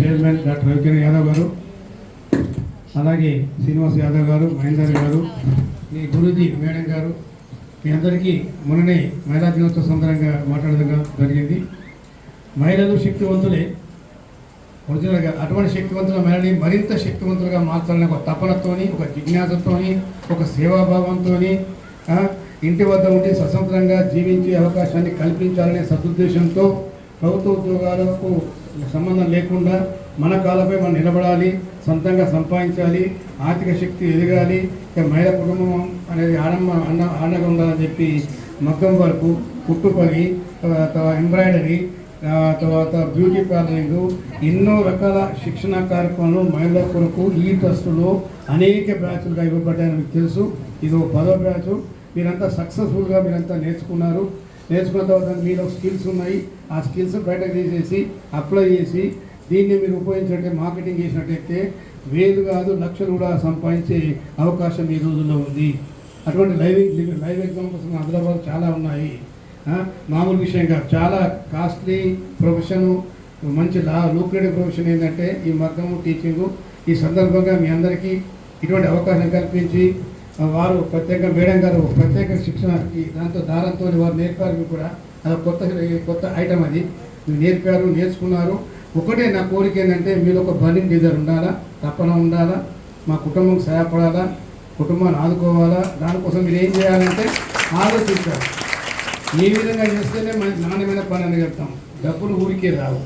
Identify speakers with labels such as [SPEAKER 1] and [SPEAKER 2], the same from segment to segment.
[SPEAKER 1] Chairman doctor Ravikiran Yadav గారు, అలాగే శ్రీనివాస్ యాదవ్ గారు, మహేందర్ గారు, మీ గురూజీ మేడం గారు, మీ అందరికీ మొన్ననే మహిళా దినోత్సవ సందర్భంగా మాట్లాడడం జరిగింది. మహిళలు శక్తివంతులే, ఒరిజినల్గా అటువంటి శక్తివంతుల మహిళని మరింత శక్తివంతులుగా మార్చాలని ఒక తపనతోని, ఒక జిజ్ఞాసతోని, ఒక సేవాభావంతో ఇంటి వద్ద ఉండి స్వతంత్రంగా జీవించే అవకాశాన్ని కల్పించాలనే సదుద్దేశంతో ప్రభుత్వ ఉద్యోగాలకు సంబంధం లేకుండా మన కాళ్ళపై మనం నిలబడాలి, సొంతంగా సంపాదించాలి, ఆర్థిక శక్తి ఎదగాలి, మహిళా కుటుంబం అనేది ఆనందంగా ఉండాలని చెప్పి మగ్గం వరకు, కుట్టు పని, ఎంబ్రాయిడరీ, తర్వాత బ్యూటీ పార్లరింగ్, ఎన్నో రకాల శిక్షణ కార్యక్రమాలు మహిళల కొరకు ఈ ట్రస్టులో అనేక బ్యాచ్లుగా ఇవ్వబడ్డాయని మీకు తెలుసు. ఇది 10వ బ్యాచ్. మీరంతా సక్సెస్ఫుల్గా మీరంతా నేర్చుకున్నారు. నేర్చుకున్న తర్వాత మీలో స్కిల్స్ ఉన్నాయి. ఆ స్కిల్స్ బయటకు తీసేసి అప్లై చేసి దీన్ని మీరు ఉపయోగించినట్టే, మార్కెటింగ్ చేసినట్టయితే వేలు కాదు లక్షలు కూడా సంపాదించే అవకాశం ఈ రోజుల్లో ఉంది. అటువంటి లైవ్ ఎగ్జాంపుల్స్ హైదరాబాద్ చాలా ఉన్నాయి. మామూలు విషయం కాదు, చాలా కాస్ట్లీ ప్రొఫెషను, మంచి లూక్రేటివ్ ప్రొఫెషన్ ఏంటంటే ఈ మగ్గము టీచింగు. ఈ సందర్భంగా మీ అందరికీ ఇటువంటి అవకాశం కల్పించి వారు ప్రత్యేక మేడం గారు ప్రత్యేక శిక్షణ దాంతో దారంతో వారు నేర్పారు కూడా. అది కొత్త ఐటమ్, అది మీరు నేర్చుకున్నారు. ఒకటే నా కోరిక ఏంటంటే మీలో ఒక బర్నింగ్ డిజైర్ ఉండాలా, తప్పన ఉండాలా, మా కుటుంబం సహాయపడాలా, కుటుంబాన్ని ఆదుకోవాలా. దానికోసం మీరు ఏం చేయాలంటే ఆలోచించాలి. ఏ విధంగా చేస్తేనే మంచి నాణ్యమైన పని అని చెప్తాం. డబ్బులు ఊరికే రావు,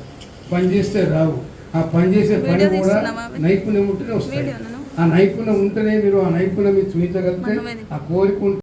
[SPEAKER 1] పని చేస్తే రావు. ఆ పని చేసే పని కూడా నైపుణ్యం ఉంటేనే వస్తాయి. ఆ నైపుణ్యం ఉంటేనే మీరు ఆ నైపుణ్యం మీరు చూపించగలిగితే ఆ కోరిక